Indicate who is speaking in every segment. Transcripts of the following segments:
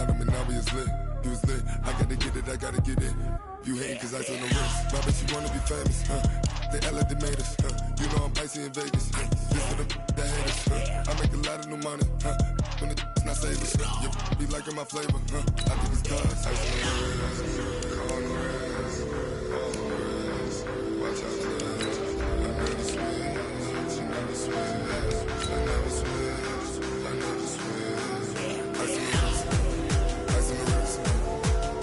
Speaker 1: behind him and now he is lit. He was lit. I gotta get it, I gotta get it. You hating cause ice on the wrist. I bet you wanna be famous, They act like they made us, You know I'm icy in Vegas, This for the that hate us, I make a lot of new money, When it's not savers, You be liking my flavor, I think it's cause ice on the wrist, on the wrist, on the wrist. Watch out for that. I never switch, I never switch, I never switch, I never switch. Ice on the wrist, ice on the wrist, ice on the wrist, ice on the wrist, ice on the wrist,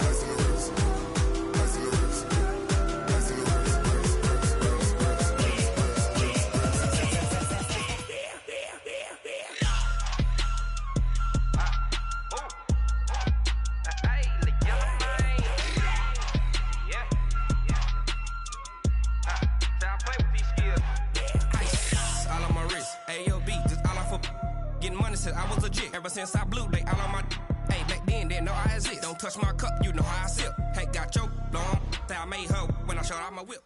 Speaker 2: I was legit. Ever since I blew, they all on my. Hey, back then, didn't know I exist. Don't touch my cup, you know how I sip. Hey, got your long. Say I made her when I showed out my whip.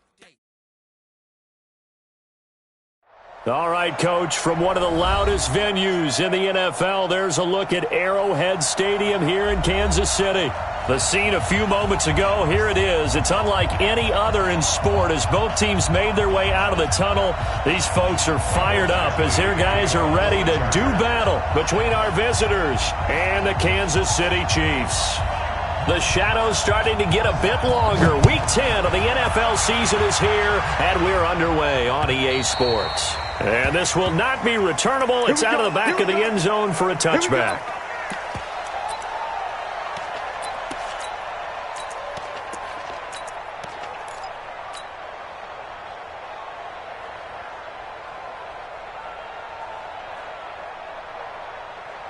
Speaker 3: All right, Coach, from one of the loudest venues in the NFL, there's a look at Arrowhead Stadium here in Kansas City. The scene a few moments ago, here it is. It's unlike any other in sport as both teams made their way out of the tunnel. These folks are fired up as their guys are ready to do battle between our visitors and the Kansas City Chiefs. The shadows starting to get a bit longer. Week 10 of the NFL season is here, and we're underway on EA Sports. And this will not be returnable. It's out of the back of the end zone for a touchback.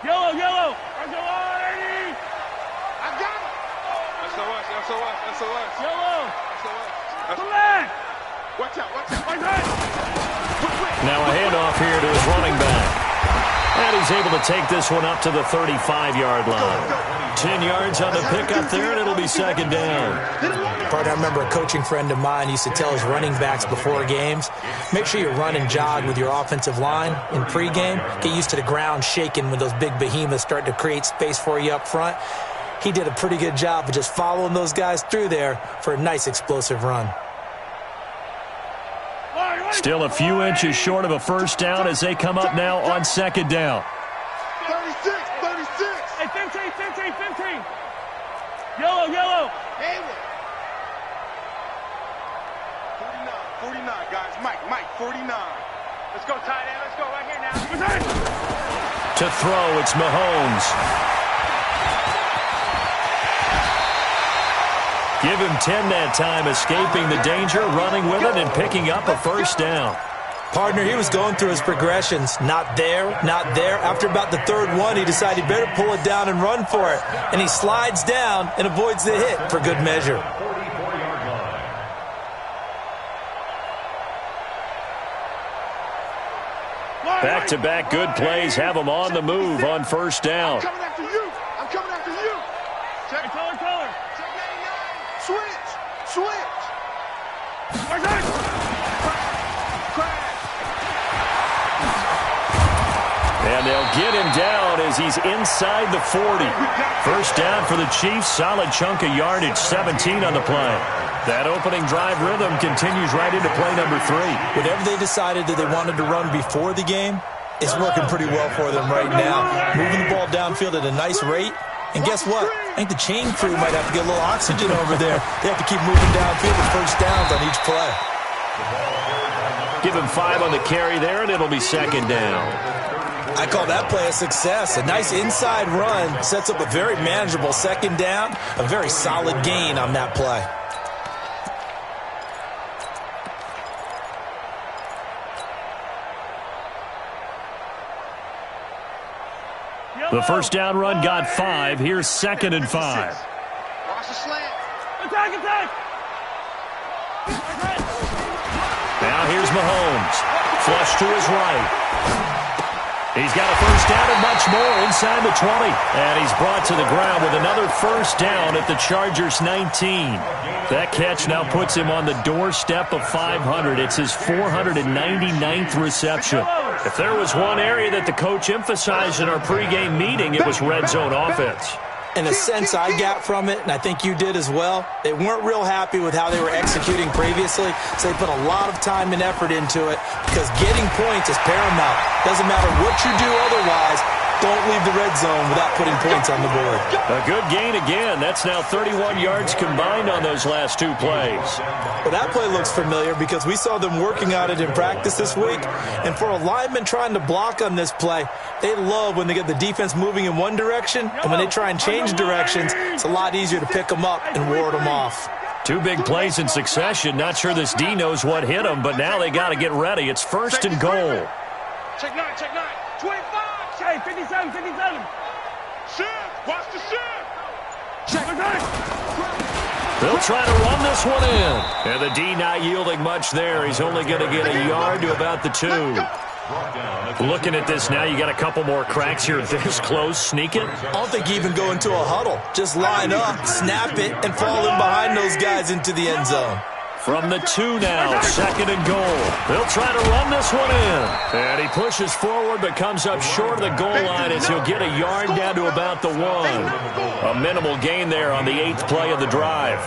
Speaker 4: Yellow, yellow. SOS. I got it. SOS. Yellow. SOS. Come back. Watch out.
Speaker 3: Now a handoff here to his running back. And he's able to take this one up to the 35-yard line. 10 yards on the pickup there, and it'll be second down.
Speaker 5: I remember a coaching friend of mine used to tell his running backs before games, make sure you run and jog with your offensive line in pregame. Get used to the ground shaking when those big behemoths start to create space for you up front. He did a pretty good job of just following those guys through there for a nice explosive run.
Speaker 3: Still a few inches short of a first down as they come up now on second down.
Speaker 4: 36. Hey, 15. Yellow. 49, guys. Mike, 49. Let's go, tight end. Let's go right here now.
Speaker 3: To throw, it's Mahomes. Give him 10 that time, escaping the danger, running with it, and picking up a first down.
Speaker 5: Partner, he was going through his progressions. Not there. After about the third one, he decided he better pull it down and run for it. And he slides down and avoids the hit for good measure.
Speaker 3: Back-to-back good plays have him on the move on first down.
Speaker 4: I'm coming after you. Check color. Check 99. Switch.
Speaker 3: And they'll get him down as he's inside the 40. First down for the Chiefs. Solid chunk of yardage, 17 on the play. That opening drive rhythm continues right into play number 3.
Speaker 5: Whatever they decided that they wanted to run before the game, it's working pretty well for them right now. Moving the ball downfield at a nice rate. And guess what? I think the chain crew might have to get a little oxygen over there. They have to keep moving downfield with first downs on each play.
Speaker 3: Give him 5 on the carry there, and it'll be second down.
Speaker 5: I call that play a success. A nice inside run sets up a very manageable second down. A very solid gain on that play.
Speaker 3: The first down run got 5. Here's second and 5.
Speaker 4: Watch the slant.
Speaker 6: Attack!
Speaker 3: Now here's Mahomes. Flush to his right. He's got a first down and much more inside the 20. And he's brought to the ground with another first down at the Chargers' 19. That catch now puts him on the doorstep of 500. It's his 499th reception. If there was one area that the coach emphasized in our pregame meeting, it was red zone offense.
Speaker 5: And the sense I got from it, and I think you did as well, they weren't real happy with how they were executing previously, so they put a lot of time and effort into it because getting points is paramount. Doesn't matter what you do otherwise, don't leave the red zone without putting points on the board.
Speaker 3: A good gain again. That's now 31 yards combined on those last two plays.
Speaker 5: Well, that play looks familiar because we saw them working on it in practice this week. And for a lineman trying to block on this play, they love when they get the defense moving in one direction. And when they try and change directions, it's a lot easier to pick them up and ward them off.
Speaker 3: Two big plays in succession. Not sure this D knows what hit them, but now they got to get ready. It's first and goal.
Speaker 4: Check 9, 25. Hey, 57. Shift, watch the shift. Check 9.
Speaker 3: They'll try to run this one in. And the D not yielding much there. He's only going to get a yard to about the 2. Looking at this now, you got a couple more cracks here this close. Sneak it.
Speaker 5: I don't think you even go into a huddle. Just line up, snap it, and fall in behind those guys into the end zone.
Speaker 3: From the 2 now, second and goal. They'll try to run this one in. And he pushes forward but comes up short of the goal line as he'll get a yard down to about the 1. A minimal gain there on the 8th play of the drive.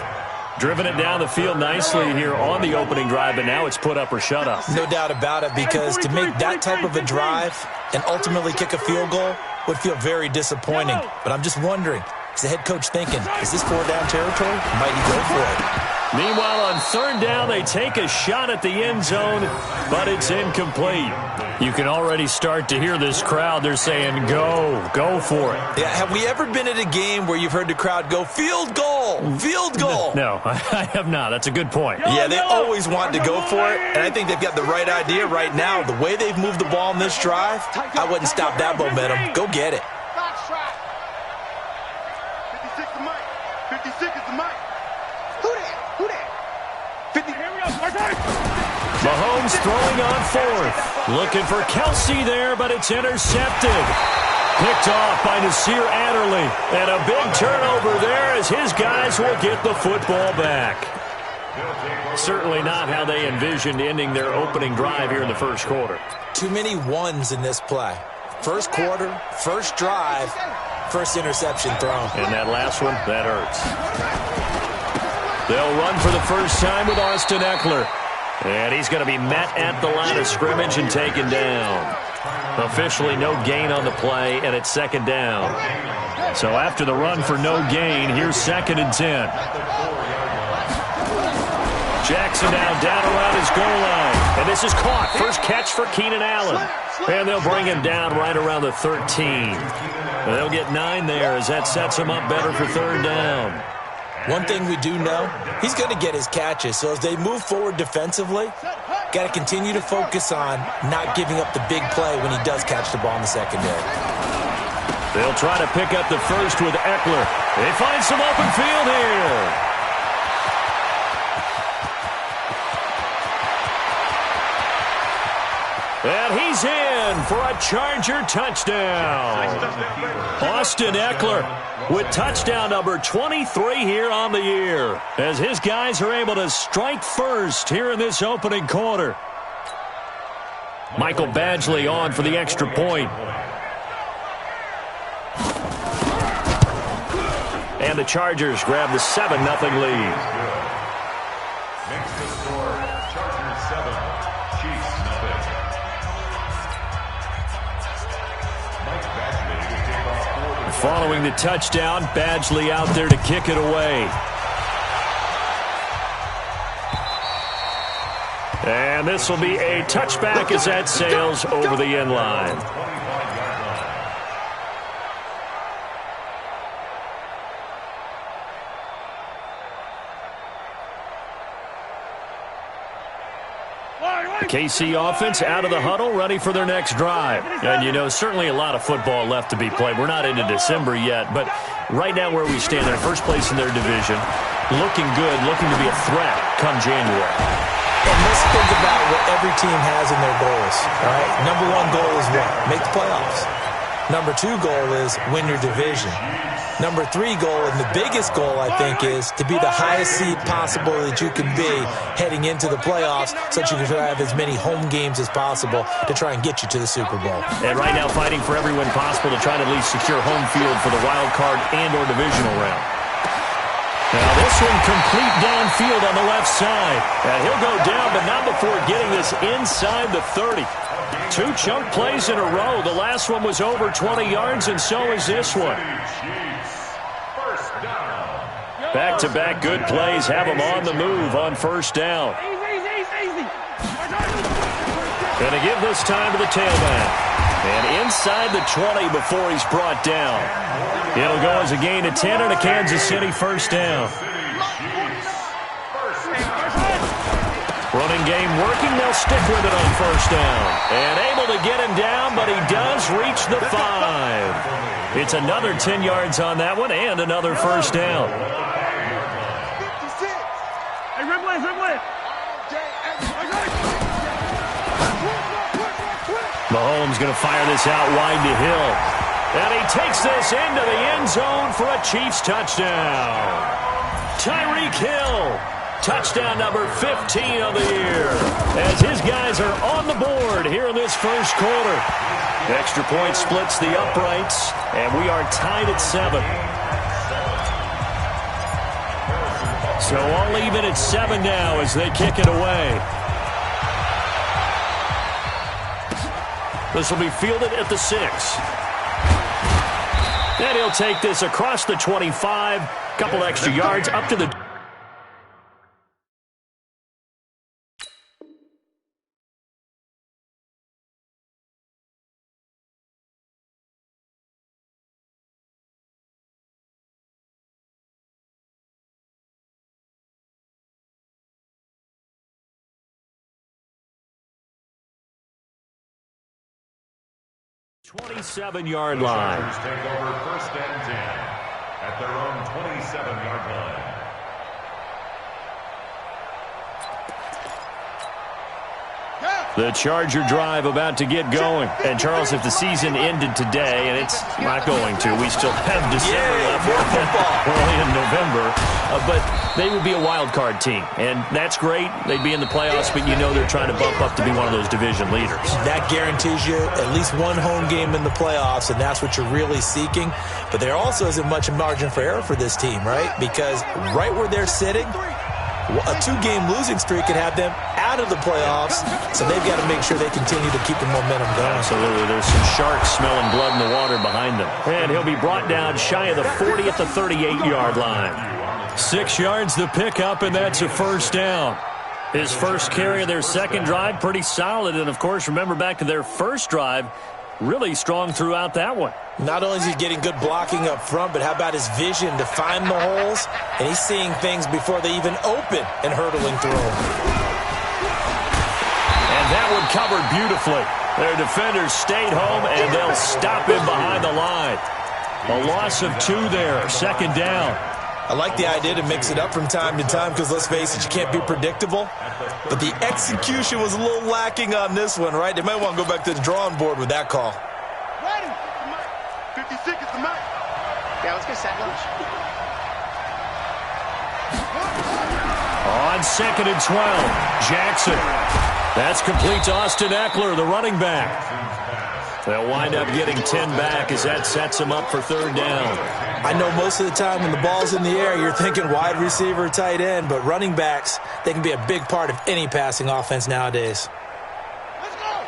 Speaker 3: Driven it down the field nicely here on the opening drive, and now it's put up or shut up.
Speaker 5: No doubt about it, because to make that type of a drive and ultimately kick a field goal would feel very disappointing. But I'm just wondering, is the head coach thinking, is this 4-down territory? Might he go for it?
Speaker 3: Meanwhile, on third down, they take a shot at the end zone, but it's incomplete. You can already start to hear this crowd. They're saying, go for it.
Speaker 5: Yeah, have we ever been at a game where you've heard the crowd go, field goal, field goal?
Speaker 3: No, I have not. That's a good point.
Speaker 5: Yeah, they always want to go for it, and I think they've got the right idea right now. The way they've moved the ball in this drive, I wouldn't stop that momentum. Go get it.
Speaker 4: 56 is Mike. 56 is the Mike. Who that? 50. Here we go.
Speaker 3: Mahomes throwing on fourth. Looking for Kelsey there, but it's intercepted. Picked off by Nasir Adderley. And a big turnover there as his guys will get the football back. Certainly not how they envisioned ending their opening drive here in the first quarter.
Speaker 5: Too many ones in this play. First quarter, first drive, first interception thrown.
Speaker 3: And that last one, that hurts. They'll run for the first time with Austin Eckler. And he's going to be met at the line of scrimmage and taken down. Officially no gain on the play, and it's second down. So after the run for no gain, here's second and 10. Jackson now down around his goal line. And this is caught. First catch for Keenan Allen. And they'll bring him down right around the 13. And they'll get 9 there as that sets him up better for third down.
Speaker 5: One thing we do know, he's going to get his catches. So as they move forward defensively, got to continue to focus on not giving up the big play when he does catch the ball in the secondary.
Speaker 3: They'll try to pick up the first with Eckler. They find some open field here. And he's in for a Charger touchdown. Austin Eckler with touchdown number 23 here on the year, as his guys are able to strike first here in this opening quarter. Michael Badgley on for the extra point. And the Chargers grab the 7-0 lead.
Speaker 6: Next to score, Chargers 7, Chiefs 0. Mike Badgley will take off 4.
Speaker 3: Following the touchdown, Badgley out there to kick it away. And this will be a touchback as that sails over the end line. KC offense out of the huddle, ready for their next drive. And, you know, certainly a lot of football left to be played. We're not into December yet, but right now where we stand, they're first place in their division, looking good, looking to be a threat come January.
Speaker 5: And let's think about what every team has in their goals. All right, number one goal is what? Make the playoffs. Number 2 goal is win your division. Number 3 goal, and the biggest goal, I think, is to be the highest seed possible that you can be heading into the playoffs so that you can have as many home games as possible to try and get you to the Super Bowl.
Speaker 3: And right now fighting for every win possible to try to at least secure home field for the wild card and or divisional round. Now this one complete downfield on the left side. And he'll go down, but not before getting this inside the 30. 2 chunk plays in a row. The last one was over 20 yards, and so is this one. Back-to-back good plays have him on the move on first down. Going to give this time to the tailback. And inside the 20 before he's brought down. It'll go as a gain of 10 and a Kansas City first down. Running game working. They'll stick with it on first down. And able to get him down, but he does reach the 5. It's another 10 yards on that one and another first down. Mahomes going to fire this out wide to Hill. And he takes this into the end zone for a Chiefs touchdown. Tyreek Hill. Touchdown number 15 of the year. As his guys are on the board here in this first quarter. Extra point splits the uprights. And we are tied at 7. So all even at 7 now as they kick it away. This will be fielded at the 6. And he'll take this across the 25. Couple extra yards up to the... ...27-yard line.
Speaker 6: Take over first and 10 at their own 27-yard line.
Speaker 3: The Charger drive about to get going. And, Charles, if the season ended today, and it's not going to, we still have December left early in November, but they would be a wild card team. And that's great. They'd be in the playoffs, but you know they're trying to bump up to be one of those division leaders.
Speaker 5: That guarantees you at least one home game in the playoffs, and that's what you're really seeking. But there also isn't much margin for error for this team, right? Because right where they're sitting, a 2-game losing streak could have them out of the playoffs, so they've got to make sure they continue to keep the momentum going.
Speaker 3: Absolutely. There's some sharks smelling blood in the water behind them. And he'll be brought down shy of the 40 at the 38-yard line. 6 yards the pickup, and that's a first down. His first carry of their second drive, pretty solid. And, of course, remember back to their first drive, really strong throughout that one.
Speaker 5: Not only is he getting good blocking up front, but how about his vision to find the holes? And he's seeing things before they even open and hurdling through them.
Speaker 3: And that one covered beautifully. Their defenders stayed home, and they'll stop him behind the line. A loss of 2 there, second down.
Speaker 5: I like the idea to mix it up from time to time because, let's face it, you can't be predictable. But the execution was a little lacking on this one, right? They might want to go back to the drawing board with that call.
Speaker 4: Ready? 56 is the mark.
Speaker 7: Yeah, let's get set lunch.
Speaker 3: On second and 12, Jackson. That's complete to Austin Eckler, the running back. They'll wind up getting 10 back as that sets them up for third down.
Speaker 5: I know most of the time when the ball's in the air, you're thinking wide receiver, tight end, but running backs, they can be a big part of any passing offense nowadays.
Speaker 4: Let's go.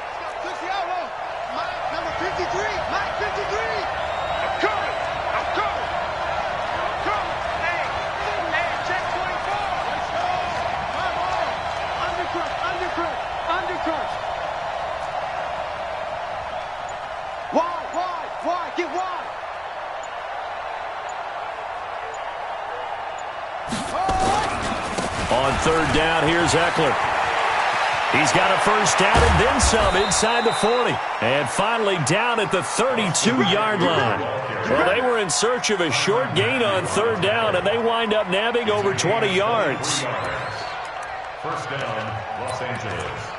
Speaker 4: Number 53. Mike 53. I'm coming. I'm coming. I'm coming. Hey, check 24. Let's go. Come on. Undercut. Wide. Get wide.
Speaker 3: On third down, here's Eckler. He's got a first down and then some inside the 40. And finally down at the 32-yard line. Well, they were in search of a short gain on third down, and they wind up nabbing over 20 yards.
Speaker 6: First down, Los Angeles.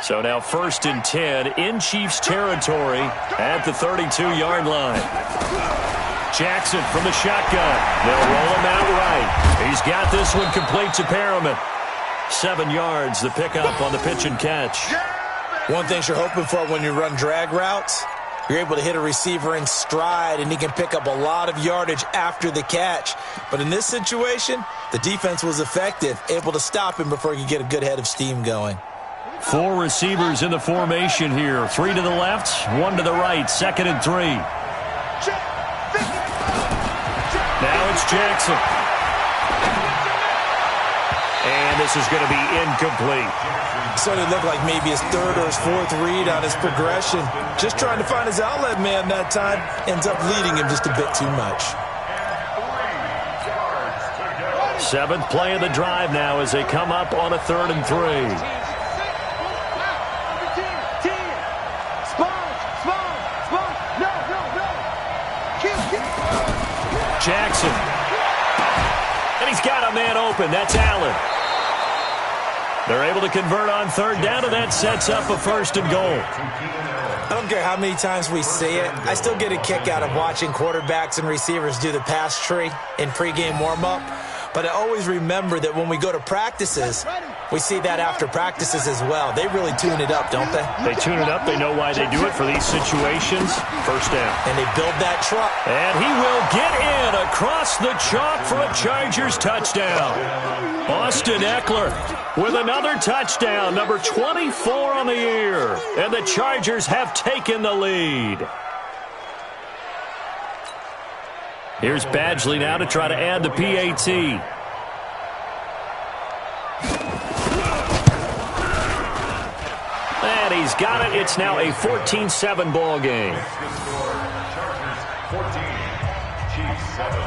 Speaker 3: So now 1st and 10 in Chiefs territory at the 32-yard line. Jackson from the shotgun. They'll roll him out right. He's got this one complete to Perriman. 7 yards, the pickup on the pitch and catch.
Speaker 5: One thing you're hoping for when you run drag routes, you're able to hit a receiver in stride, and he can pick up a lot of yardage after the catch. But in this situation, the defense was effective, able to stop him before he could get a good head of steam going.
Speaker 3: 4 receivers in the formation here. 3 to the left, 1 to the right. 2nd and 3. Now it's Jackson. And this is going to be incomplete.
Speaker 5: So it looked like maybe his 3rd or his 4th read on his progression. Just trying to find his outlet man that time. Ends up leading him just a bit too much.
Speaker 3: 7th play of the drive now as they come up on a 3rd and 3. Jackson. And he's got a man open. That's Allen. They're able to convert on 3rd down, and that sets up a 1st and goal.
Speaker 5: I don't care how many times we see it. I still get a kick out of watching quarterbacks and receivers do the pass tree in pregame warm-up. But I always remember that when we go to practices, we see that after practices as well. They really tune it up, don't they?
Speaker 3: They tune it up. They know why they do it for these situations. 1st down.
Speaker 5: And they build that truck.
Speaker 3: And he will get in across the chalk for a Chargers touchdown. Austin Eckler with another touchdown, number 24 on the year. And the Chargers have taken the lead. Here's Badgley now to try to add the PAT. And he's got it. It's now a 14-7 ball game.
Speaker 6: Chargers 14, Chiefs 7.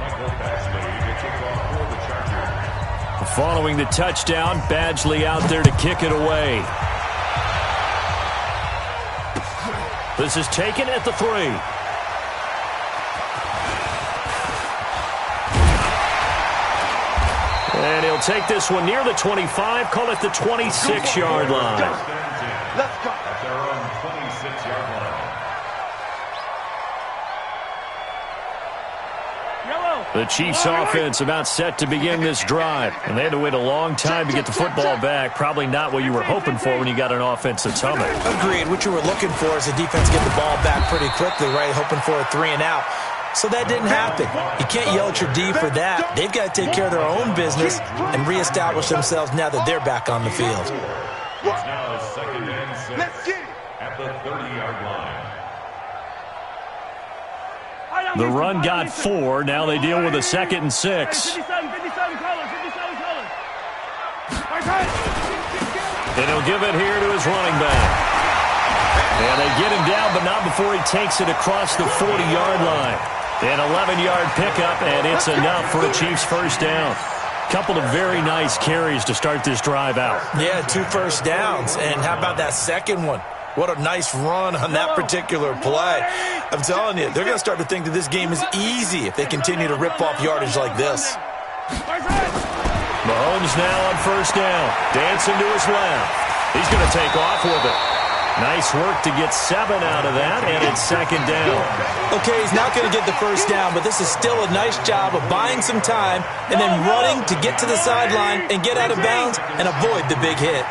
Speaker 6: Michael Badgley to kick off for the Chargers.
Speaker 3: Following the touchdown, Badgley out there to kick it away. This is taken at the 3. And he'll take this one near the 25, call it the 26-yard line.
Speaker 6: Let's go. At their own 26-yard line.
Speaker 3: The Chiefs offense about set to begin this drive. And they had to wait a long time to get the football back. Probably not what you were hoping for when you got an offense that's humming.
Speaker 5: Agreed. What you were looking for is the defense get the ball back pretty quickly, right? Hoping for a 3 and out. So that didn't happen. You can't yell at your D for that. They've got to take care of their own business and reestablish themselves now that they're back on the field.
Speaker 6: It's now 2nd and 6 at the 30-yard line.
Speaker 3: The run got 4. Now they deal with a 2nd and 6.
Speaker 4: 57 colors.
Speaker 3: And he'll give it here to his running back. And they get him down, but not before he takes it across the 40-yard line. An 11-yard pickup, and it's enough for a Chiefs 1st down. Couple of very nice carries to start this drive out.
Speaker 5: Yeah, 2 first downs. And how about that second one? What a nice run on that particular play. I'm telling you, they're going to start to think that this game is easy if they continue to rip off yardage like this.
Speaker 3: Mahomes now on 1st down. Dancing to his left. He's going to take off with it. Nice work to get 7 out of that, and it's 2nd down.
Speaker 5: Okay, he's not going to get the 1st down, but this is still a nice job of buying some time and then running to get to the sideline and get out of bounds and avoid the big hit.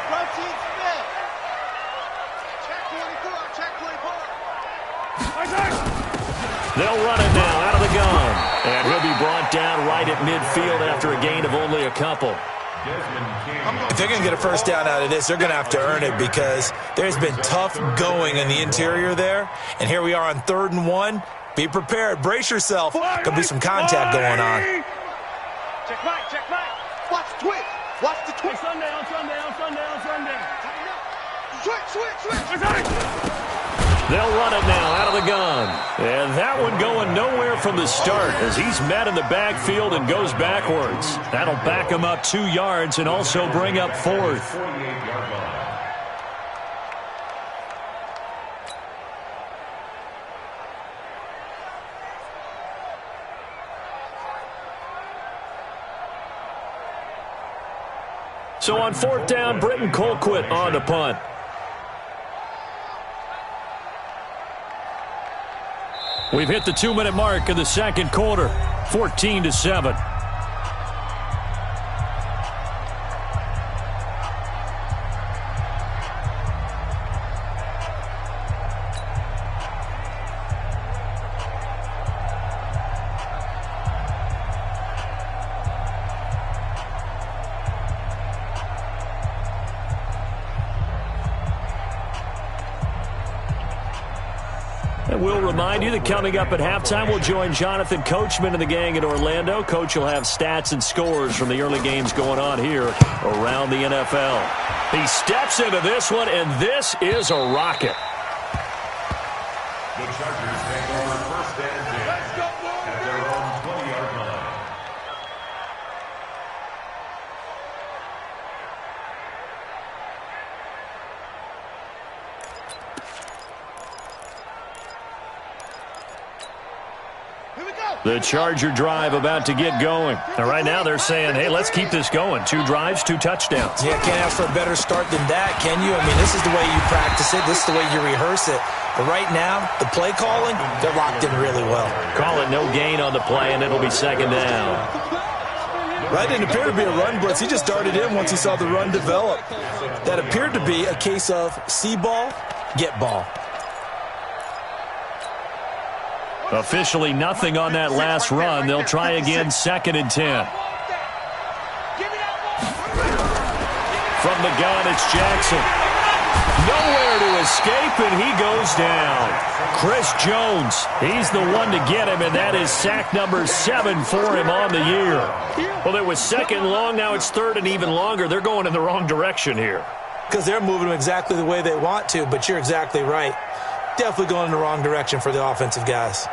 Speaker 3: They'll run it now out of the gun. And he'll be brought down right at midfield after a gain of only a couple.
Speaker 5: If they're going to get a 1st down out of this, they're going to have to earn it because there's been tough going in the interior there. And here we are on 3rd and 1. Be prepared. Brace yourself. There'll be some contact going on.
Speaker 4: Check right. Watch the twitch. Watch the twitch. On Sunday. Switch.
Speaker 3: They'll run it now out of the gun. And that one going nowhere from the start as he's met in the backfield and goes backwards. That'll back him up 2 yards and also bring up 4th.
Speaker 6: 48-yard line.
Speaker 3: So on 4th down, Britton Colquitt on the punt. We've hit the 2-minute mark of the second quarter, 14-7. And we'll remind you that coming up at halftime, we'll join Jonathan Coachman and the gang in Orlando. Coach will have stats and scores from the early games going on here around the NFL. He steps into this one, and this is a rocket.
Speaker 6: The Chargers take over 1st and 10 at their own 20-yard line.
Speaker 3: The Charger drive about to get going. And right now they're saying, hey, let's keep this going. 2 drives, 2 touchdowns.
Speaker 5: Yeah, can't ask for a better start than that, can you? I mean, this is the way you practice it. This is the way you rehearse it. But right now, the play calling, they're locked in really well.
Speaker 3: Call it no gain on the play, and it'll be 2nd down.
Speaker 8: That didn't appear to be a run blitz. He just darted in once he saw the run develop. That appeared to be a case of see ball, get ball.
Speaker 3: Officially nothing on that last run. They'll try again, 2nd and 10. From the gun, it's Jackson. Nowhere to escape, and he goes down. Chris Jones, he's the one to get him, and that is sack number 7 for him on the year. Well, it was 2nd long, now it's 3rd and even longer. They're going in the wrong direction here.
Speaker 5: Because they're moving them exactly the way they want to, but you're exactly right. Definitely going in the wrong direction for the offensive guys.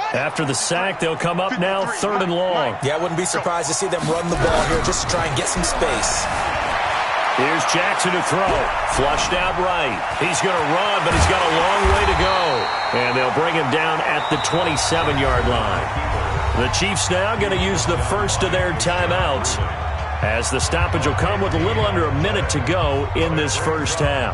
Speaker 3: After the sack, they'll come up now 3rd and long.
Speaker 5: Yeah, I wouldn't be surprised to see them run the ball here just to try and get some space.
Speaker 3: Here's Jackson to throw. Flushed out right. He's going to run, but he's got a long way to go. And they'll bring him down at the 27-yard line. The Chiefs now going to use the first of their timeouts, as the stoppage will come with a little under a minute to go in this first half.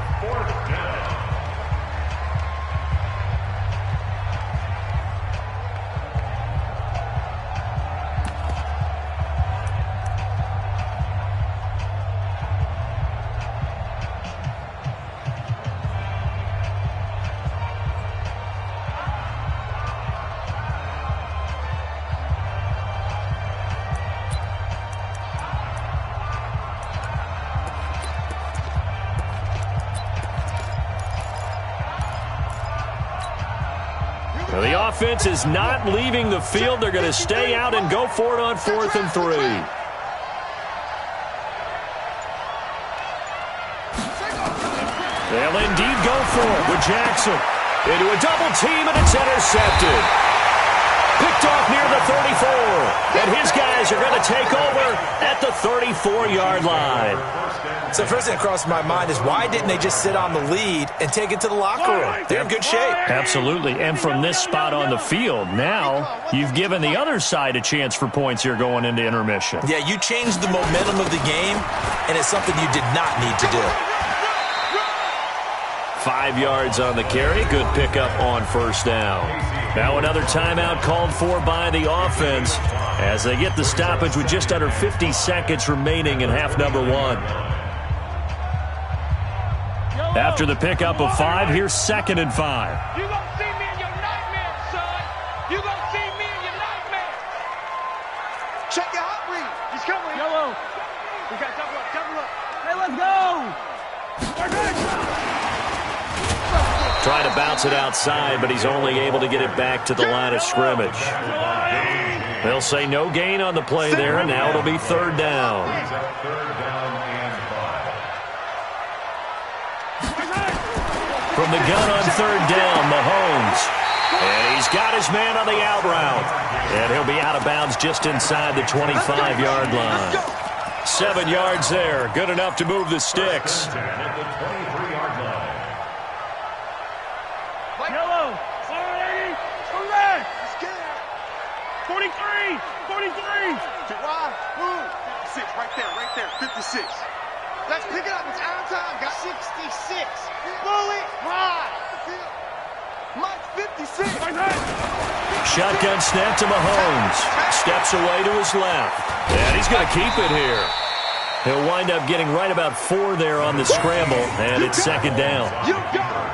Speaker 3: The offense is not leaving the field. They're going to stay out and go for it on 4th and 3. They'll indeed go for it with Jackson. Into a double team, and it's intercepted. Picked off near the 34. And his guys are going to take over at the 34-yard line.
Speaker 5: So the first thing that crossed my mind is why didn't they just sit on the lead and take it to the locker room? They're in good shape.
Speaker 3: Absolutely. And from this spot on the field, now you've given the other side a chance for points here going into intermission.
Speaker 5: Yeah, you changed the momentum of the game, and it's something you did not need to do.
Speaker 3: 5 yards on the carry. Good pickup on 1st down. Now another timeout called for by the offense as they get the stoppage with just under 50 seconds remaining in half number 1. After the pickup of 5, here's 2nd and 5.
Speaker 4: You gonna see me in your nightmare, son. You gonna see me in your nightmare. Check your hot read. He's coming. Yellow. We got double up, double up. Hey, let's go.
Speaker 3: Trying to bounce it outside, but he's only able to get it back to the line of scrimmage. They'll say no gain on the play there, and now it'll be 3rd down. From the gun on 3rd down, Mahomes. And he's got his man on the out route. And he'll be out of bounds just inside the 25-yard line. 7 yards there. Good enough to move the sticks.
Speaker 4: Yellow. 43. 43. Too wide. Move. 56, right there, 56. Let's pick it up. It's our time, guys. 66. Bullet high. Mike, 56.
Speaker 3: Shotgun snap to Mahomes. Steps away to his left. And he's going to keep it here. He'll wind up getting right about 4 there on the scramble, and it's second down.
Speaker 4: You got it.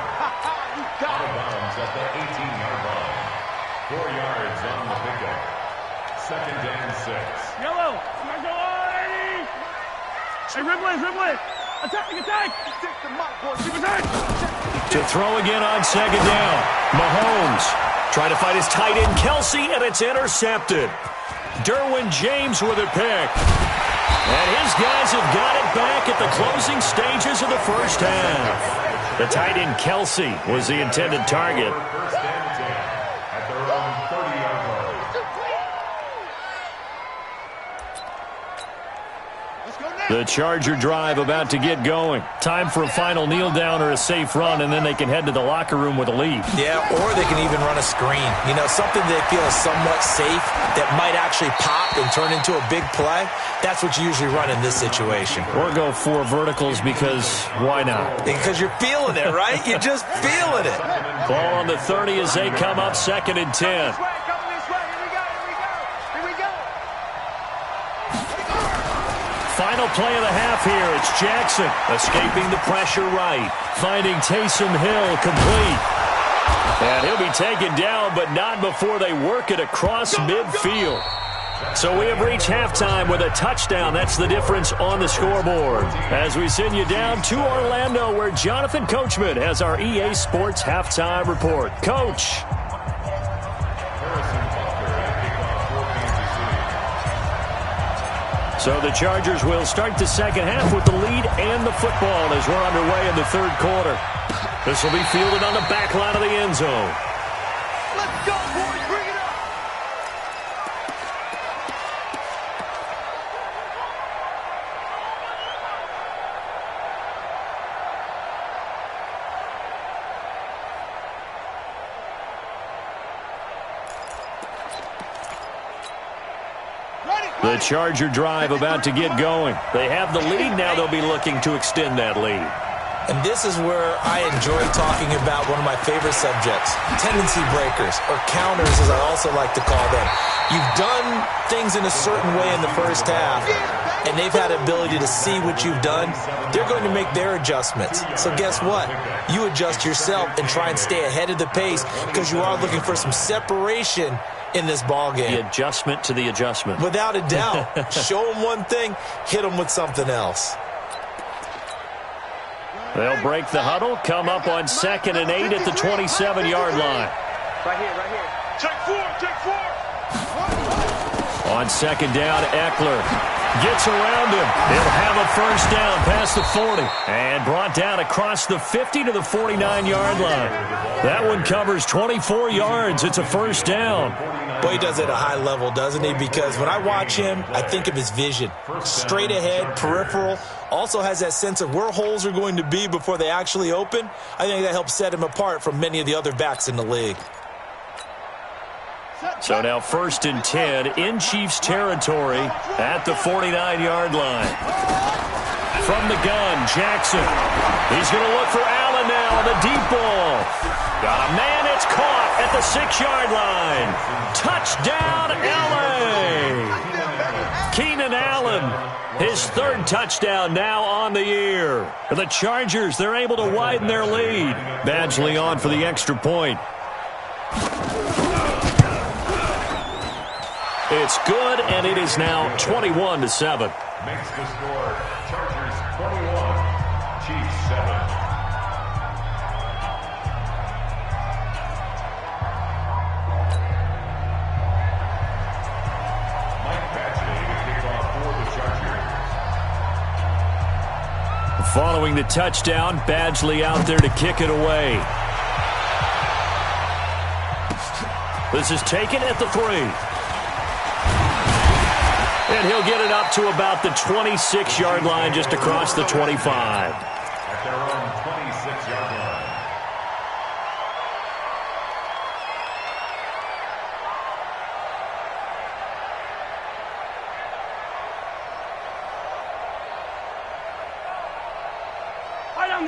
Speaker 4: You got it.
Speaker 6: Bounds at the 18-yard line. 4 yards on the pickup. Second and 6.
Speaker 9: Yellow. Go on, hey, Rimley. Attack.
Speaker 4: Take the mic, boys.
Speaker 3: To throw again on second down. Mahomes trying to fight his tight end, Kelsey, and it's intercepted. Derwin James with a pick. And his guys have got it back at the closing stages of the first half. The tight end, Kelsey, was the intended target.
Speaker 6: First and 10 at their own 30-yard line.
Speaker 4: Let's go now.
Speaker 3: The Charger drive about to get going. Time for a final kneel down or a safe run, and then they can head to the locker room with a lead.
Speaker 5: Yeah, or they can even run a screen. You know, something they feel is somewhat safe that might actually pop and turn into a big play. That's what you usually run in this situation.
Speaker 3: Or go 4 verticals because why not?
Speaker 5: Because you're feeling it, right? You're just feeling it.
Speaker 3: Ball on the 30 as they come up second and 10.
Speaker 4: This way, coming this way. Here we go.
Speaker 3: Final play of the half here. It's Jackson escaping the pressure right. Finding Taysom Hill complete. And he'll be taken down, but not before they work it across midfield. So we have reached halftime with a touchdown. That's the difference on the scoreboard. As we send you down to Orlando, where Jonathan Coachman has our EA Sports halftime report. Coach. So the Chargers will start the second half with the lead and the football as we're underway in the third quarter. This will be fielded on the back line of the end zone.
Speaker 4: Let's go, boys. Bring it up.
Speaker 3: The Charger drive about to get going. They have the lead. Now they'll be looking to extend that lead.
Speaker 5: And this is where I enjoy talking about one of my favorite subjects, tendency breakers, or counters as I also like to call them. You've done things in a certain way in the first half, and they've had the ability to see what you've done. They're going to make their adjustments. So guess what? You adjust yourself and try and stay ahead of the pace because you are looking for some separation in this ball game.
Speaker 3: The adjustment to the adjustment.
Speaker 5: Without a doubt. Show them one thing, hit them with something else.
Speaker 3: They'll break the huddle, come up on 2nd and 8 at the 27-yard line.
Speaker 4: Right here. Check 4.
Speaker 3: On 2nd down, Eckler gets around him. He'll have a first down past the 40 and brought down across the 50 to the 49-yard line. That one covers 24 yards. It's a first down.
Speaker 5: Boy, he does it at a high level, doesn't he? Because when I watch him, I think of his vision. Straight ahead, peripheral. Also has that sense of where holes are going to be before they actually open. I think that helps set him apart from many of the other backs in the league.
Speaker 3: So now 1st and 10 in Chiefs territory at the 49-yard line. From the gun, Jackson. He's going to look for Allen now on the deep ball. Got a man, it's caught at the 6-yard line. Touchdown, LA! Keenan Allen, his 3rd touchdown now on the year. The Chargers, they're able to widen their lead. Badgley on for the extra point. It's good, and it is now 21-7.
Speaker 6: Makes the score Chargers 21, Chiefs 7.
Speaker 3: Following the touchdown, Badgley out there to kick it away. This is taken at the 3. And he'll get it up to about the 26-yard line, just across the 25.
Speaker 6: At their own 26-yard line.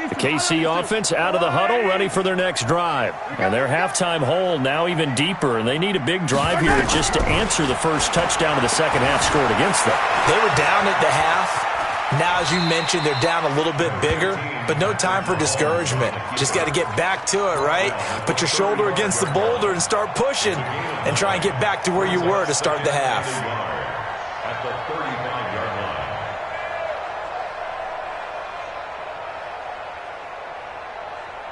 Speaker 3: The KC offense out of the huddle, ready for their next drive. And their halftime hole now even deeper, and they need a big drive here just to answer the first touchdown of the second half scored against them.
Speaker 5: They were down at the half. Now, as you mentioned, they're down a little bit bigger, but no time for discouragement. Just got to get back to it, right? Put your shoulder against the boulder and start pushing and try and get back to where you were to start the half.
Speaker 6: At the 35-yard line.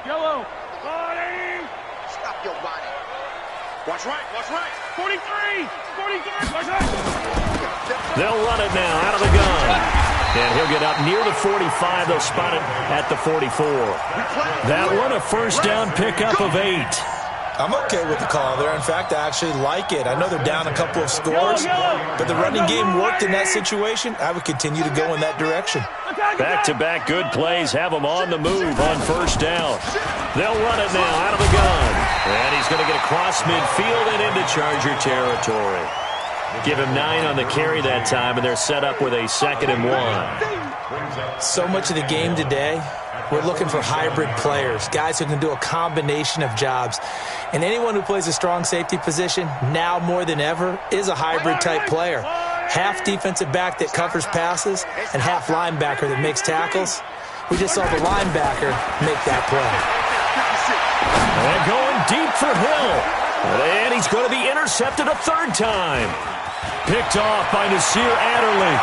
Speaker 9: Yellow. Bonnie.
Speaker 7: Stop your body.
Speaker 4: Watch right, watch right.
Speaker 9: 43. 43. Watch right.
Speaker 3: They'll run it now out of the gun. And he'll get up near the 45. They'll spot it at the 44. That one, a first down pickup of 8.
Speaker 8: I'm okay with the call there. In fact, I actually like it. I know they're down a couple of scores, but the running game worked in that situation. I would continue to go in that direction.
Speaker 3: Back-to-back good plays have them on the move on first down. They'll run it now out of the gun. And he's going to get across midfield and into Charger territory. Give him 9 on the carry that time, and they're set up with a 2nd and 1.
Speaker 5: So much of the game today, we're looking for hybrid players, guys who can do a combination of jobs. And anyone who plays a strong safety position, now more than ever, is a hybrid-type player. Half defensive back that covers passes and half linebacker that makes tackles. We just saw the linebacker make that play.
Speaker 3: And going deep for Hill. And he's going to be intercepted a 3rd time. Picked off by Nasir Adderley.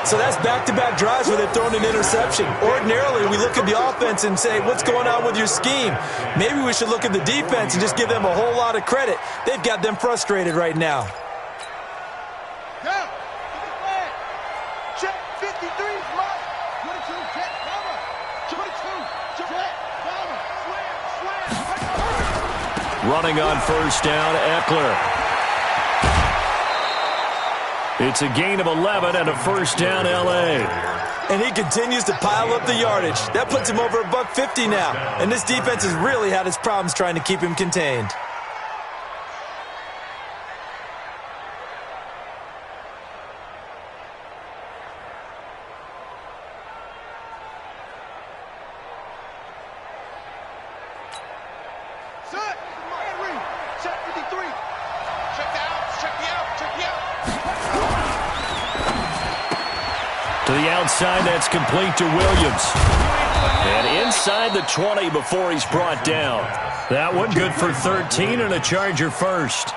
Speaker 8: So that's back-to-back drives where they've thrown an interception. Ordinarily, we look at the offense and say, what's going on with your scheme? Maybe we should look at the defense and just give them a whole lot of credit. They've got them frustrated right now.
Speaker 4: Go. Check 53, right. 22, check, cover. 22, check, cover. Slam.
Speaker 3: Running on first down, Eckler. It's a gain of 11 and a first down, L.A.
Speaker 8: And he continues to pile up the yardage. That puts him over $150 now. And this defense has really had its problems trying to keep him contained.
Speaker 4: Set. Check 53. Check the out, check the out, check the out.
Speaker 3: To the outside, that's complete to Williams. And inside the 20 before he's brought down. That one good for 13 and a Charger first.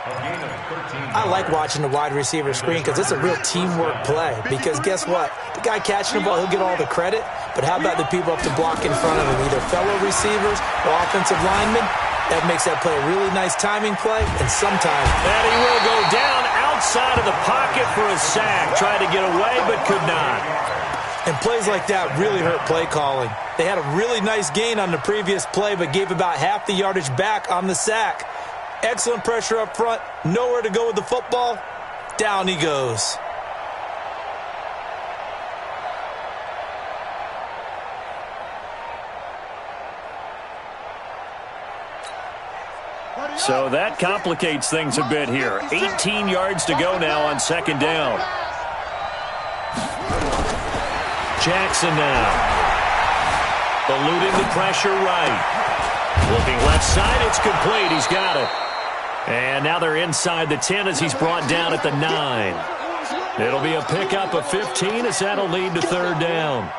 Speaker 5: I like watching the wide receiver screen because it's a real teamwork play. Because guess what? The guy catching the ball, he'll get all the credit. But how about the people up to block in front of him, either fellow receivers or offensive linemen? That makes that play a really nice timing play, and sometimes...
Speaker 3: And he will go down outside of the pocket for a sack. Tried to get away, but could not.
Speaker 5: And plays like that really hurt play calling. They had a really nice gain on the previous play, but gave about half the yardage back on the sack. Excellent pressure up front. Nowhere to go with the football. Down he goes.
Speaker 3: So that complicates things a bit here. 18 yards to go now on second down. Jackson now. Eluding the pressure right. Looking left side, it's complete. He's got it. And now they're inside the 10 as he's brought down at the 9. It'll be a pickup of 15 as that'll lead to third down.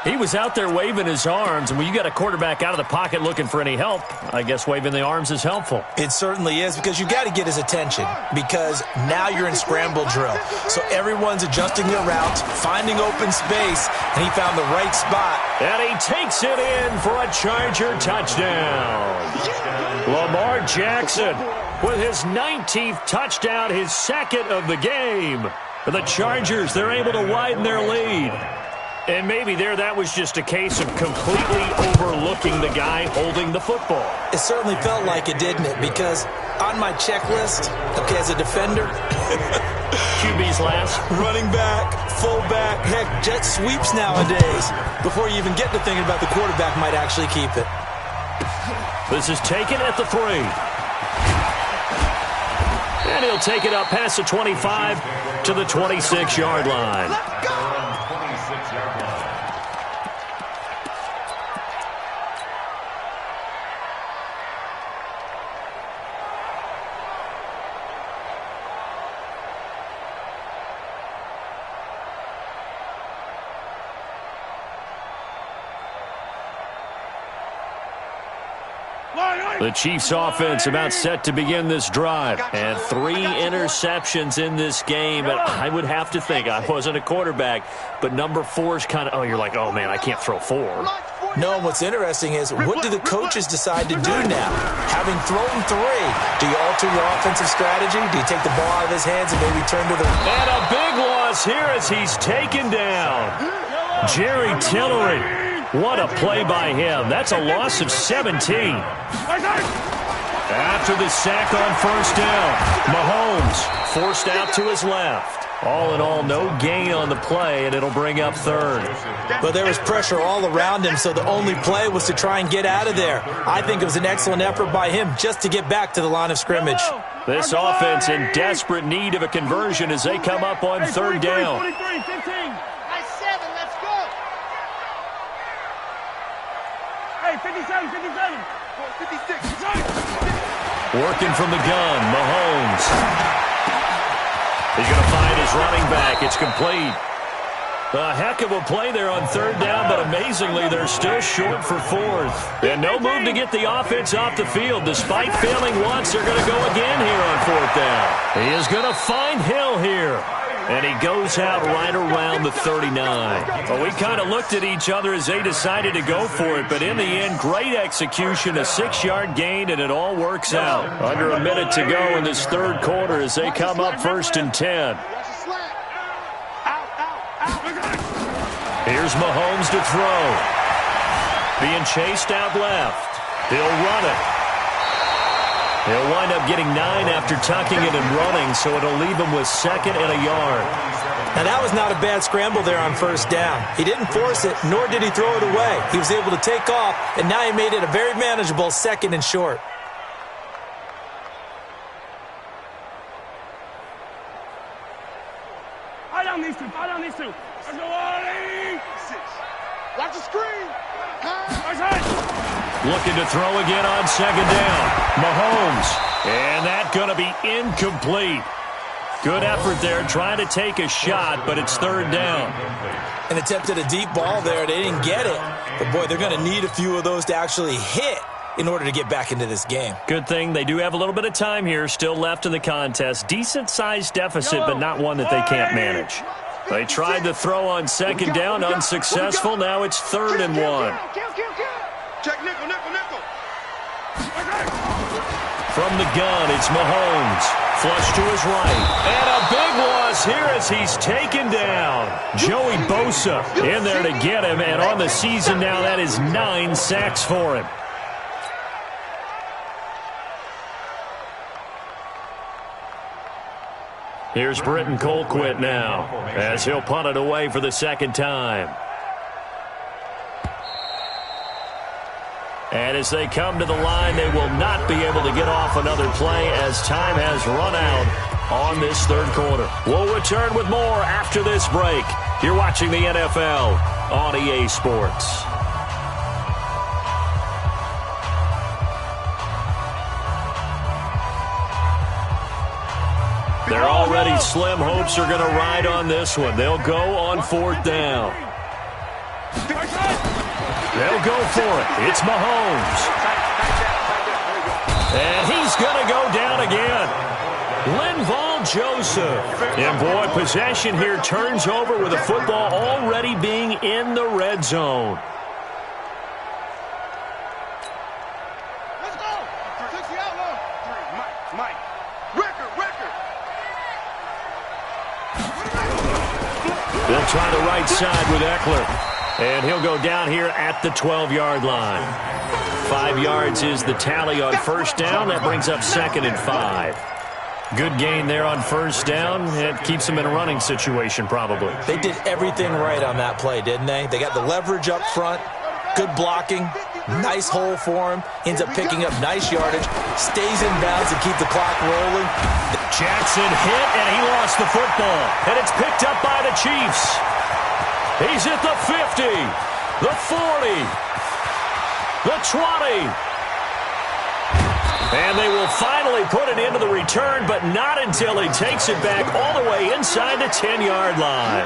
Speaker 3: He was out there waving his arms, and when you got a quarterback out of the pocket looking for any help, I guess waving the arms is helpful.
Speaker 5: It certainly is, because you got to get his attention, because now you're in scramble drill. So everyone's adjusting their routes, finding open space, and he found the right spot.
Speaker 3: And he takes it in for a Charger touchdown. Lamar Jackson with his 19th touchdown, his second of the game. For the Chargers, they're able to widen their lead. And maybe that was just a case of completely overlooking the guy holding the football.
Speaker 5: It certainly felt like it, didn't it? Because on my checklist, okay, as a defender,
Speaker 3: QB's last.
Speaker 5: Running back, fullback, heck, jet sweeps nowadays. Before you even get to thinking about the quarterback might actually keep it.
Speaker 3: This is taken at the 3. And he'll take it up past the 25 to the 26-yard line.
Speaker 6: Let's go! 26-yard line.
Speaker 3: The Chiefs offense about set to begin this drive. And 3 interceptions in this game. And I would have to think, I wasn't a quarterback, but number 4 is kind of, you're like, oh, man, I can't throw 4.
Speaker 5: No, and what's interesting is, what do the coaches decide to do now? Having thrown 3, do you alter your offensive strategy? Do you take the ball out of his hands and maybe turn to the...
Speaker 3: And a big loss here as he's taken down. Jerry Tillery. What a play by him. That's a loss of 17. After the sack on first down, Mahomes forced out to his left. All in all, no gain on the play, and it'll bring up 3rd.
Speaker 5: But there was pressure all around him, so the only play was to try and get out of there. I think it was an excellent effort by him just to get back to the line of scrimmage.
Speaker 3: This offense in desperate need of a conversion as they come up on 3rd down.
Speaker 9: 43, 15. Hey, 57, 57.
Speaker 4: 56.
Speaker 3: Working from the gun, Mahomes. He's going to find his running back. It's complete. A heck of a play there on 3rd down, but amazingly, they're still short for 4th. And no move to get the offense off the field. Despite failing once, they're going to go again here on 4th down. He is going to find Hill here. And he goes out right around the 39. Well, we kind of looked at each other as they decided to go for it, but in the end, great execution, a 6-yard gain, and it all works out. Under a minute to go in this 3rd quarter as they come up 1st and 10. Here's Mahomes to throw. Being chased out left. He'll run it. He'll wind up getting 9 after tucking it and running, so it'll leave him with 2nd and a yard.
Speaker 5: Now, that was not a bad scramble there on 1st down. He didn't force it, nor did he throw it away. He was able to take off, and now he made it a very manageable 2nd and short.
Speaker 9: I down these two. Let's go, Ollie.
Speaker 4: Watch the screen.
Speaker 3: Looking to throw again on 2nd down. Mahomes. And that's going to be incomplete. Good effort there trying to take a shot, but it's 3rd down.
Speaker 5: An attempt at a deep ball there. They didn't get it. But, boy, they're going to need a few of those to actually hit in order to get back into this game.
Speaker 3: Good thing they do have a little bit of time here still left in the contest. Decent-sized deficit, but not one that they can't manage. They tried to throw on 2nd down, unsuccessful. Now it's 3rd and 1.
Speaker 4: Check nickel.
Speaker 3: From the gun, it's Mahomes. Flush to his right. And a big loss here as he's taken down. Joey Bosa in there to get him. And on the season now, that is 9 sacks for him. Here's Britton Colquitt now as he'll punt it away for the 2nd time. And as they come to the line, they will not be able to get off another play as time has run out on this 3rd quarter. We'll return with more after this break. You're watching the NFL on EA Sports. They're already slim hopes are going to ride on this one. They'll go on 4th down. They'll go for it. It's Mahomes. And he's going to go down again. Linval Joseph. And, boy, possession here turns over with the football already being in the red zone.
Speaker 4: Let's go. 60 out low. Mike. Record.
Speaker 3: They'll try the right side with Eckler. And he'll go down here at the 12-yard line. 5 yards is the tally on 1st down. That brings up 2nd and 5. Good gain there on 1st down. It keeps them in a running situation probably.
Speaker 5: They did everything right on that play, didn't they? They got the leverage up front. Good blocking, nice hole for him. Ends up picking up nice yardage, stays in bounds to keep the clock rolling.
Speaker 3: Jackson hit, and he lost the football. And it's picked up by the Chiefs. He's at the 50, the 40, the 20. And they will finally put it into the return, but not until he takes it back all the way inside the 10-yard line.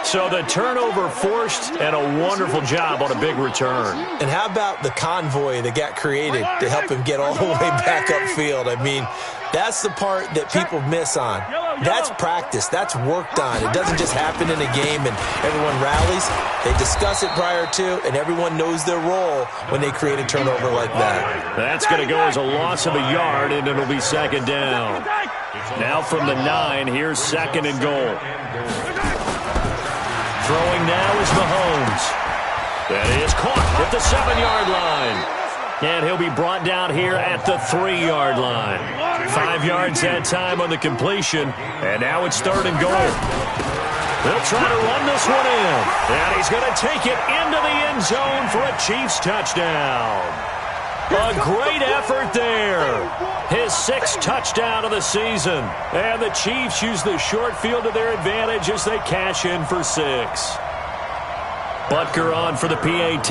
Speaker 3: So the turnover forced, and a wonderful job on a big return.
Speaker 5: And how about the convoy that got created to help him get all the way back upfield? I mean, that's the part that people miss on. That's practice. That's worked on. It doesn't just happen in a game and everyone rallies. They discuss it prior to, and everyone knows their role when they create a turnover like that.
Speaker 3: That's going to go as a loss of a yard, and it'll be second down. Now from the 9, here's second and goal. Throwing now is Mahomes. That is caught at the 7-yard line. And he'll be brought down here at the 3-yard line. 5 yards that time on the completion. And now it's third and goal. They'll try to run this one in. And he's going to take it into the end zone for a Chiefs touchdown. A great effort there. His 6th touchdown of the season. And the Chiefs use the short field to their advantage as they cash in for 6. Butker on for the PAT.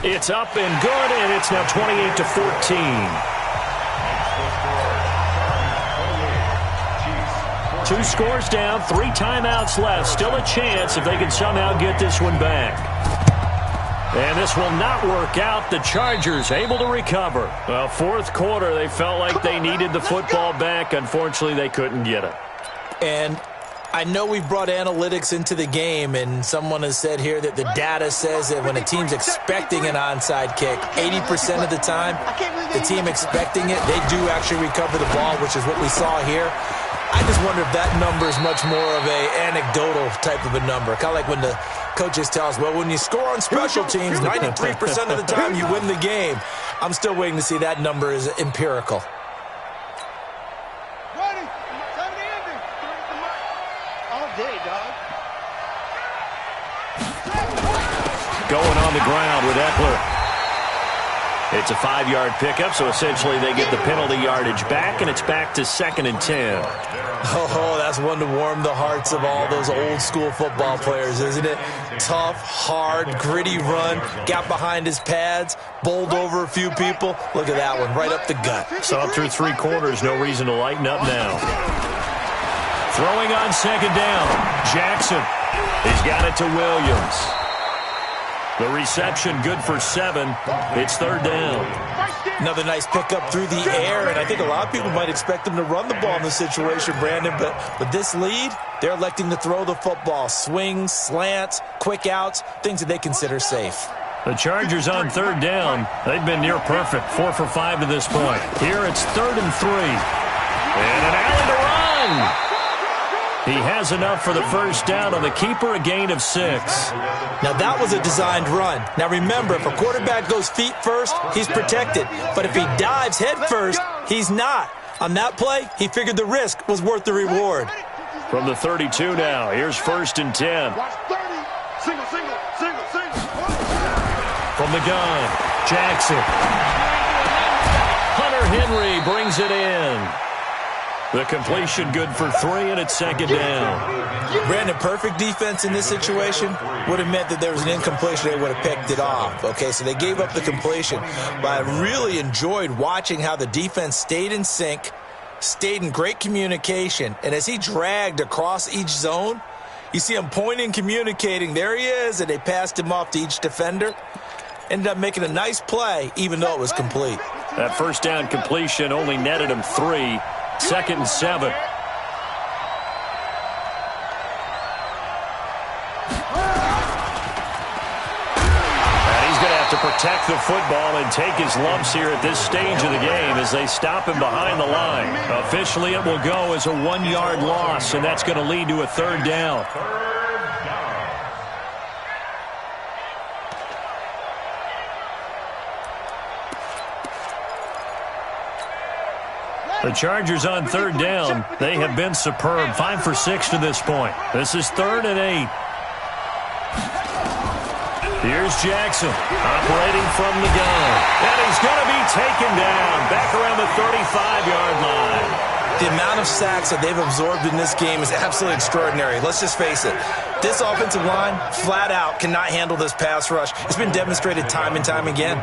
Speaker 3: It's up and good, and it's now 28-14. 2 scores down, 3 timeouts left. Still a chance if they can somehow get this one back. And this will not work out. The Chargers able to recover. Well, 4th quarter, they felt like they needed the football back. Unfortunately, they couldn't get it.
Speaker 5: And I know we've brought analytics into the game, and someone has said here that the data says that when a team's expecting an onside kick, 80% of the time, the team expecting it, they do actually recover the ball, which is what we saw here. I just wonder if that number is much more of a anecdotal type of a number. Kind of like when the coaches tell us, well, when you score on special teams, 93% of the time you win the game. I'm still waiting to see that number is empirical.
Speaker 4: Ready? Time to end it. All day, dog.
Speaker 3: Going on the ground with Eckler. It's a 5-yard pickup, so essentially they get the penalty yardage back, and it's back to 2nd and 10.
Speaker 5: Oh, that's one to warm the hearts of all those old-school football players, isn't it? Tough, hard, gritty run, got behind his pads, bowled over a few people. Look at that one, right up the gut.
Speaker 3: So up through 3 quarters, no reason to lighten up now. Throwing on 2nd down, Jackson. He's got it to Williams. The reception good for 7. It's 3rd down.
Speaker 5: Another nice pickup through the air, and I think a lot of people might expect them to run the ball in this situation, Brandon, but with this lead, they're electing to throw the football. Swings, slants, quick outs, things that they consider safe.
Speaker 3: The Chargers on 3rd down. They've been near perfect, 4 for 5 to this point. Here it's 3rd and 3. And an alley to run. He has enough for the first down on the keeper, a gain of 6.
Speaker 5: Now, that was a designed run. Now, remember, if a quarterback goes feet first, he's protected. But if he dives head first, he's not. On that play, he figured the risk was worth the reward.
Speaker 3: From the 32 now, here's 1st and 10.
Speaker 4: Single, single, single, single.
Speaker 3: From the gun, Jackson. Hunter Henry brings it in. The completion good for 3, and it's 2nd down.
Speaker 5: Brandon, perfect defense in this situation would have meant that there was an incompletion. They would have picked it off. Okay, so they gave up the completion. But I really enjoyed watching how the defense stayed in sync, stayed in great communication. And as he dragged across each zone, you see him pointing, communicating. There he is, and they passed him off to each defender. Ended up making a nice play, even though it was complete.
Speaker 3: That first down completion only netted him 3. 2nd and 7. And he's going to have to protect the football and take his lumps here at this stage of the game as they stop him behind the line. Officially, it will go as a 1-yard loss, and that's going to lead to a 3rd down. The Chargers on third down. They have been superb. 5 for 6 to this point. This is 3rd and 8. Here's Jackson operating from the gun. And he's going to be taken down back around the 35-yard line.
Speaker 8: The amount of sacks that they've absorbed in this game is absolutely extraordinary. Let's just face it. This offensive line, flat out, cannot handle this pass rush. It's been demonstrated time and time again.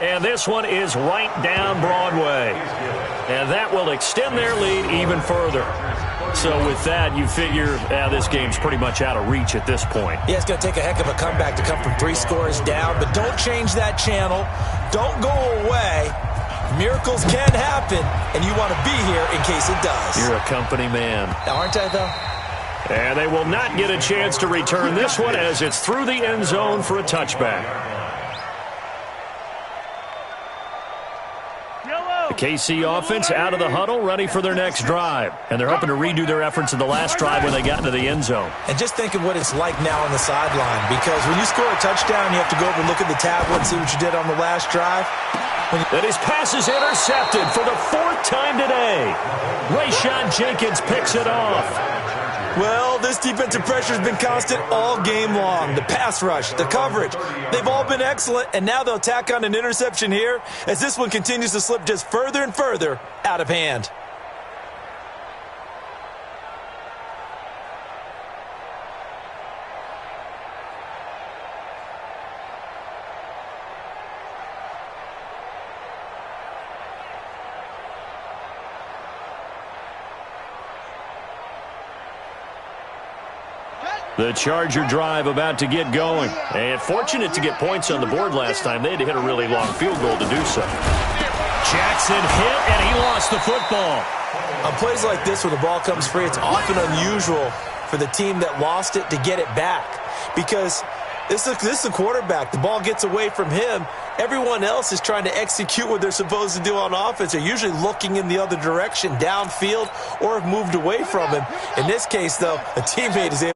Speaker 3: And this one is right down Broadway. And that will extend their lead even further. So with that, you figure this game's pretty much out of reach at this point.
Speaker 8: Yeah, it's going to take a heck of a comeback to come from 3 scores down, but don't change that channel. Don't go away. Miracles can happen, and you want to be here in case it does.
Speaker 3: You're a company man.
Speaker 8: Aren't I, though?
Speaker 3: And they will not get a chance to return this one as it's through the end zone for a touchback. The KC offense out of the huddle, ready for their next drive. And they're hoping to redo their efforts in the last drive when they got into the end zone.
Speaker 8: And just think of what it's like now on the sideline, because when you score a touchdown, you have to go over and look at the tablet and see what you did on the last drive.
Speaker 3: And his pass is intercepted for the 4th time today. Rayshon Jenkins picks it off.
Speaker 8: Well, this defensive pressure has been constant all game long. The pass rush, the coverage, they've all been excellent, and now they'll tack on an interception here as this one continues to slip just further and further out of hand.
Speaker 3: The Charger drive about to get going. And fortunate to get points on the board last time. They had to hit a really long field goal to do so. Jackson hit, and he lost the football.
Speaker 8: On plays like this where the ball comes free, it's often unusual for the team that lost it to get it back. Because this is a quarterback. The ball gets away from him. Everyone else is trying to execute what they're supposed to do on offense. They're usually looking in the other direction, downfield, or have moved away from him. In this case, though, a teammate is able